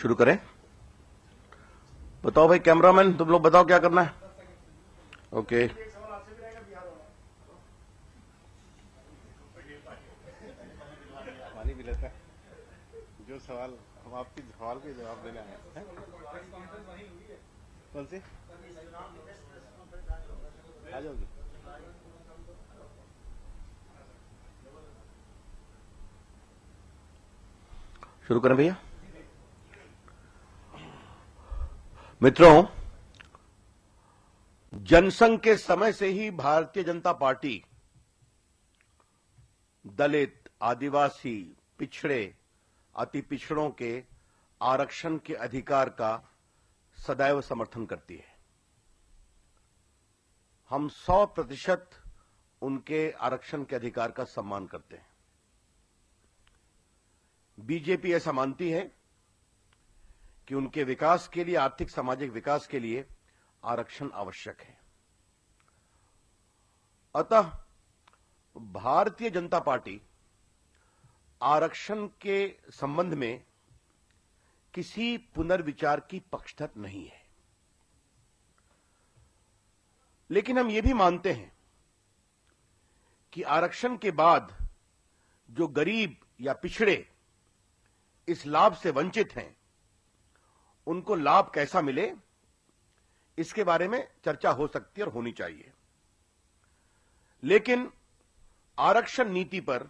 शुरू करें। बताओ भाई कैमरामैन, तुम लोग बताओ क्या करना है। ओके। पानी भी लेता है। जो सवाल हम आपके सवाल के जवाब देने आए हैं। कौन सी आ जाओगी? शुरू करें भैया। मित्रों, जनसंघ के समय से ही भारतीय जनता पार्टी दलित, आदिवासी, पिछड़े, अति पिछड़ों के आरक्षण के अधिकार का सदैव समर्थन करती है। हम 100% उनके आरक्षण के अधिकार का सम्मान करते हैं। बीजेपी ऐसा मानती है कि उनके विकास के लिए, आर्थिक सामाजिक विकास के लिए आरक्षण आवश्यक है। अतः भारतीय जनता पार्टी आरक्षण के संबंध में किसी पुनर्विचार की पक्षधर नहीं है। लेकिन हम ये भी मानते हैं कि आरक्षण के बाद जो गरीब या पिछड़े इस लाभ से वंचित हैं, उनको लाभ कैसा मिले, इसके बारे में चर्चा हो सकती है और होनी चाहिए। लेकिन आरक्षण नीति पर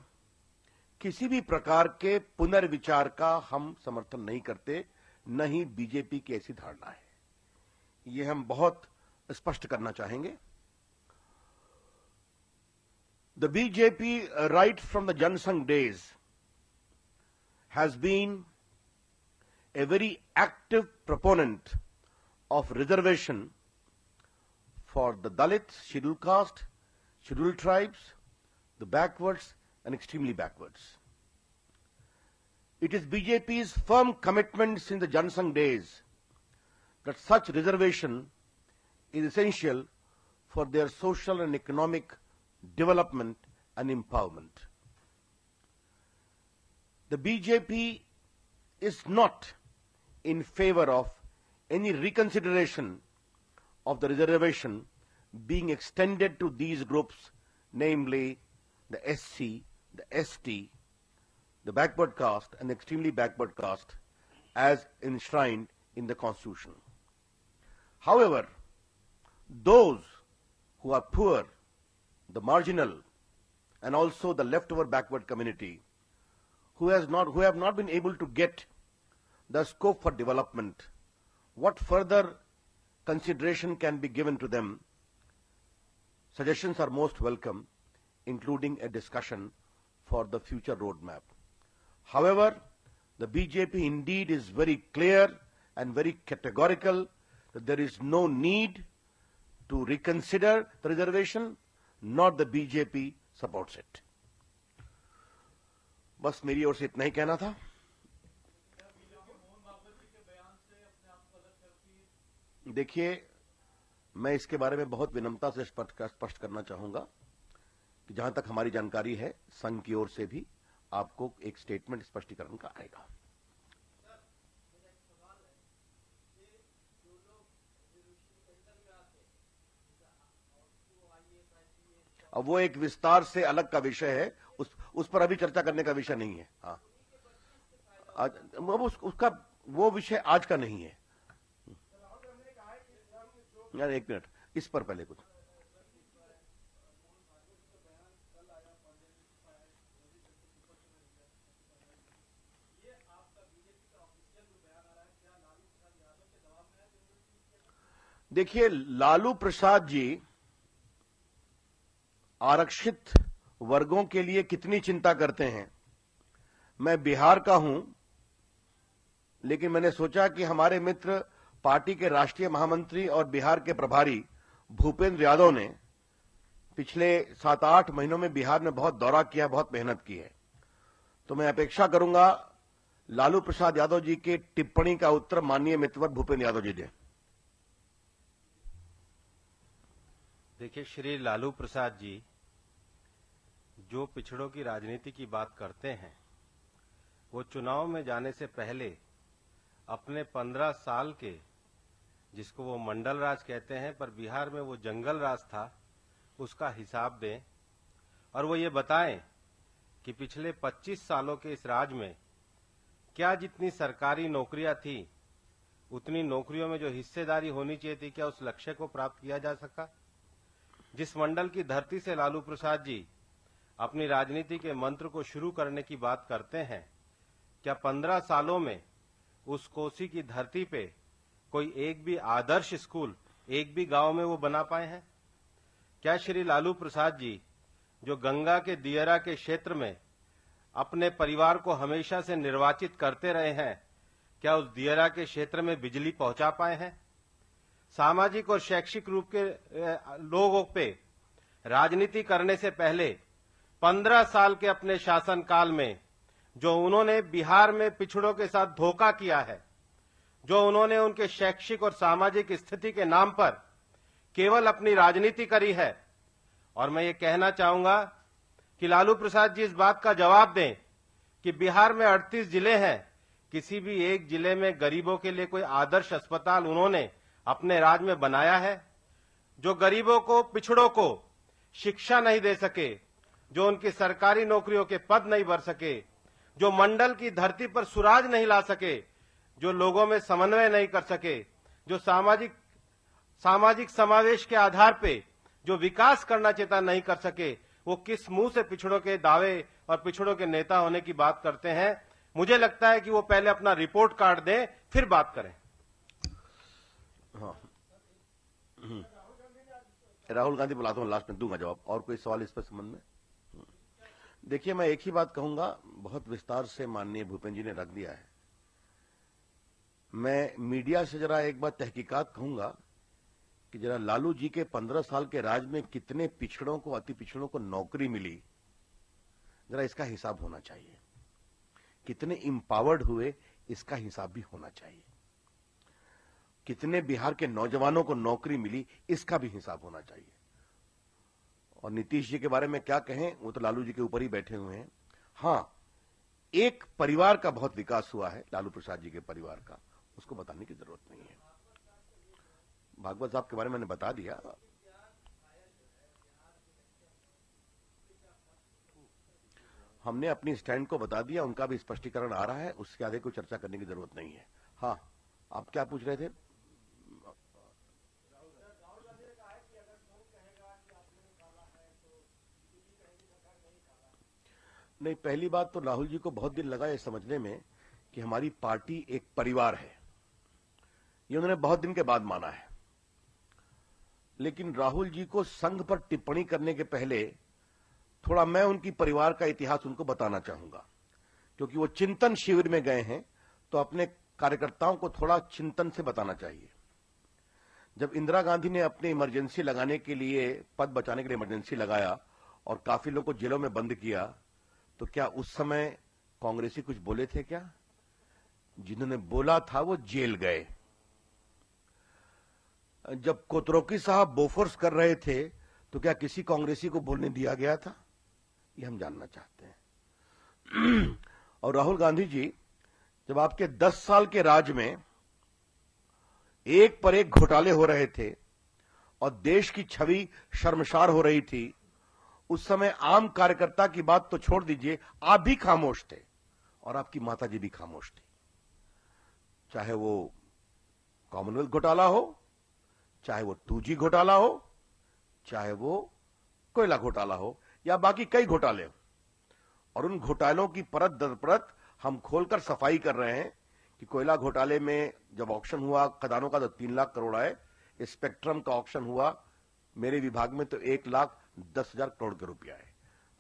किसी भी प्रकार के पुनर्विचार का हम समर्थन नहीं करते, न ही बीजेपी की ऐसी धारणा है। यह हम बहुत स्पष्ट करना चाहेंगे। The BJP right from the Jan Sangh days has been a very active proponent of reservation for the Dalits, scheduled caste, scheduled tribes, the backwards and extremely backwards. It is BJP's firm commitment since the Jansangh days that such reservation is essential for their social and economic development and empowerment. The BJP is not in favor of any reconsideration of the reservation being extended to these groups, namely the SC, the ST, the backward caste and the extremely backward caste as enshrined in the Constitution. However, those who are poor, the marginal and also the leftover backward community who have not been able to get the scope for development, what further consideration can be given to them? Suggestions are most welcome, including a discussion for the future roadmap. However, the BJP indeed is very clear and very categorical that there is no need to reconsider the reservation, nor the BJP supports it. बस मेरी ओर से इतना ही कहना था। देखिए, मैं इसके बारे में बहुत विनम्रता से स्पष्ट करना चाहूंगा कि जहां तक हमारी जानकारी है, संघ की ओर से भी आपको एक स्टेटमेंट स्पष्टीकरण का आएगा। अब वो एक विस्तार से अलग का विषय है, उस पर अभी चर्चा करने का विषय नहीं है। हाँ, उसका वो विषय आज का नहीं है। यार एक मिनट, इस पर पहले कुछ। देखिए, लालू प्रसाद जी आरक्षित वर्गों के लिए कितनी चिंता करते हैं। मैं बिहार का हूं, लेकिन मैंने सोचा कि हमारे मित्र पार्टी के राष्ट्रीय महामंत्री और बिहार के प्रभारी भूपेंद्र यादव ने पिछले 7-8 महीनों में बिहार में बहुत दौरा किया, बहुत मेहनत की है। तो मैं अपेक्षा करूंगा लालू प्रसाद यादव जी की टिप्पणी का उत्तर माननीय मित्रवर भूपेंद्र यादव जी दें। देखिए, श्री लालू प्रसाद जी जो पिछड़ों की राजनीति की बात करते हैं, वो चुनाव में जाने से पहले अपने 15 साल के, जिसको वो मंडल राज कहते हैं पर बिहार में वो जंगल राज था, उसका हिसाब दें और वो ये बताएं कि पिछले 25 सालों के इस राज में क्या जितनी सरकारी नौकरियां थी उतनी नौकरियों में जो हिस्सेदारी होनी चाहिए थी, क्या उस लक्ष्य को प्राप्त किया जा सका? जिस मंडल की धरती से लालू प्रसाद जी अपनी राजनीति के मंत्र को शुरू करने की बात करते हैं, क्या 15 सालों में उस कोसी की धरती पे कोई एक भी आदर्श स्कूल एक भी गांव में वो बना पाए हैं? क्या श्री लालू प्रसाद जी जो गंगा के दियरा के क्षेत्र में अपने परिवार को हमेशा से निर्वाचित करते रहे हैं, क्या उस दियरा के क्षेत्र में बिजली पहुंचा पाए हैं? सामाजिक और शैक्षिक रूप के लोगों पे राजनीति करने से पहले 15 साल के अपने शासनकाल में जो उन्होंने बिहार में पिछड़ों के साथ धोखा किया है, जो उन्होंने उनके शैक्षिक और सामाजिक स्थिति के नाम पर केवल अपनी राजनीति करी है, और मैं ये कहना चाहूंगा कि लालू प्रसाद जी इस बात का जवाब दें कि बिहार में 38 जिले हैं, किसी भी एक जिले में गरीबों के लिए कोई आदर्श अस्पताल उन्होंने अपने राज में बनाया है? जो गरीबों को, पिछड़ों को शिक्षा नहीं दे सके, जो उनकी सरकारी नौकरियों के पद नहीं भर सके, जो मंडल की धरती पर सुराज नहीं ला सके, जो लोगों में समन्वय नहीं कर सके, जो सामाजिक समावेश के आधार पे जो विकास करना चाहता नहीं कर सके, वो किस मुंह से पिछड़ों के दावे और पिछड़ों के नेता होने की बात करते हैं? मुझे लगता है कि वो पहले अपना रिपोर्ट कार्ड दें, फिर बात करें। हाँ, राहुल गांधी बुलाता हूं, लास्ट में दूंगा जवाब। और कोई सवाल इस पर संबंध में? देखिए, मैं एक ही बात कहूंगा, बहुत विस्तार से माननीय भूपेंद्र जी ने रख दिया है। मैं मीडिया से जरा एक बार तहकीकात कहूंगा कि जरा लालू जी के 15 साल के राज में कितने पिछड़ों को, अति पिछड़ों को नौकरी मिली, जरा इसका हिसाब होना चाहिए। कितने इंपावर्ड हुए, इसका हिसाब भी होना चाहिए। कितने बिहार के नौजवानों को नौकरी मिली, इसका भी हिसाब होना चाहिए। और नीतीश जी के बारे में क्या कहें, वो तो लालू जी के ऊपर ही बैठे हुए हैं। हां, एक परिवार का बहुत विकास हुआ है, लालू प्रसाद जी के परिवार का, उसको बताने की जरूरत नहीं है। भागवत साहब के बारे में मैंने बता दिया। हमने अपनी स्टैंड को बता दिया, उनका भी स्पष्टीकरण आ रहा है, उसके आगे कोई चर्चा करने की जरूरत नहीं है। हाँ, आप क्या पूछ रहे थे? नहीं, पहली बात तो राहुल जी को बहुत दिन लगा ये समझने में कि हमारी पार्टी एक परिवार है। ये उन्होंने बहुत दिन के बाद माना है। लेकिन राहुल जी को संघ पर टिप्पणी करने के पहले थोड़ा मैं उनकी परिवार का इतिहास उनको बताना चाहूंगा, क्योंकि वो चिंतन शिविर में गए हैं, तो अपने कार्यकर्ताओं को थोड़ा चिंतन से बताना चाहिए। जब इंदिरा गांधी ने अपने इमरजेंसी लगाने के लिए, पद बचाने के लिए इमरजेंसी लगाया और काफी लोगों को जेलों में बंद किया, तो क्या उस समय कांग्रेसी कुछ बोले थे क्या? जिन्होंने बोला था वो जेल गए। जब कोतरोकी साहब बोफोर्स कर रहे थे, तो क्या किसी कांग्रेसी को बोलने दिया गया था? ये हम जानना चाहते हैं। और राहुल गांधी जी, जब आपके 10 साल के राज में एक पर एक घोटाले हो रहे थे और देश की छवि शर्मसार हो रही थी, उस समय आम कार्यकर्ता की बात तो छोड़ दीजिए, आप भी खामोश थे और आपकी माताजी भी खामोश थी। चाहे वो कॉमनवेल्थ घोटाला हो, चाहे वो 2G घोटाला हो, चाहे वो कोयला घोटाला हो, या बाकी कई घोटाले हो, और उन घोटालों की परत दर परत हम खोलकर सफाई कर रहे हैं कि कोयला घोटाले में जब ऑक्शन हुआ खदानों का, तो 3 लाख करोड़ आए। स्पेक्ट्रम का ऑक्शन हुआ मेरे विभाग में, तो 1,10,000 करोड़ के रुपया आए।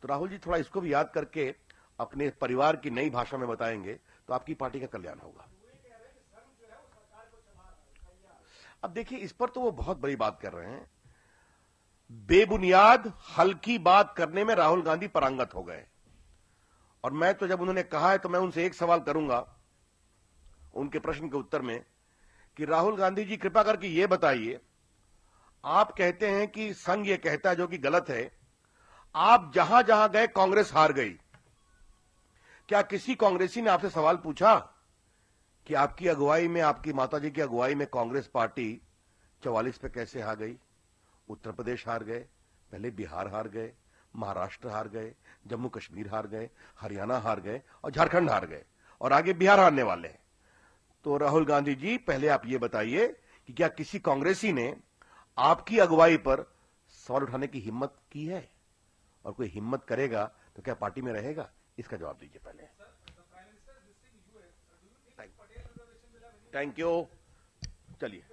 तो राहुल जी, थोड़ा इसको भी याद करके अपने परिवार की नई भाषा में बताएंगे तो आपकी पार्टी का कल्याण होगा। अब देखिए, इस पर तो वो बहुत बड़ी बात कर रहे हैं। बेबुनियाद हल्की बात करने में राहुल गांधी पारंगत हो गए। और मैं तो, जब उन्होंने कहा है, तो मैं उनसे एक सवाल करूंगा उनके प्रश्न के उत्तर में कि राहुल गांधी जी, कृपा करके ये बताइए, आप कहते हैं कि संघ ये कहता है, जो कि गलत है, आप जहां जहां गए कांग्रेस हार गई। क्या किसी कांग्रेसी ने आपसे सवाल पूछा कि आपकी अगुवाई में, आपकी माताजी की अगुवाई में कांग्रेस पार्टी 44 पे कैसे हार गई। उत्तर प्रदेश हार गए, पहले बिहार हार गए, महाराष्ट्र हार गए, जम्मू कश्मीर हार गए, हरियाणा हार गए और झारखंड हार गए और आगे बिहार हारने वाले हैं। तो राहुल गांधी जी, पहले आप ये बताइए कि क्या किसी कांग्रेसी ने आपकी अगुवाई पर सवाल उठाने की हिम्मत की है, और कोई हिम्मत करेगा तो क्या पार्टी में रहेगा? इसका जवाब दीजिए पहले। Thank you. चलिए।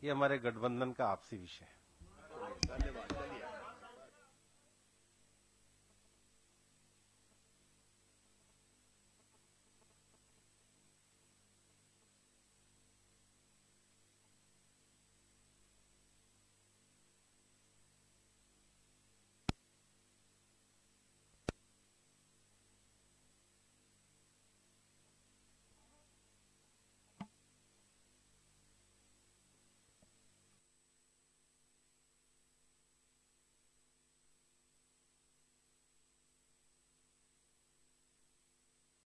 ये हमारे गठबंधन का आपसी विषय है।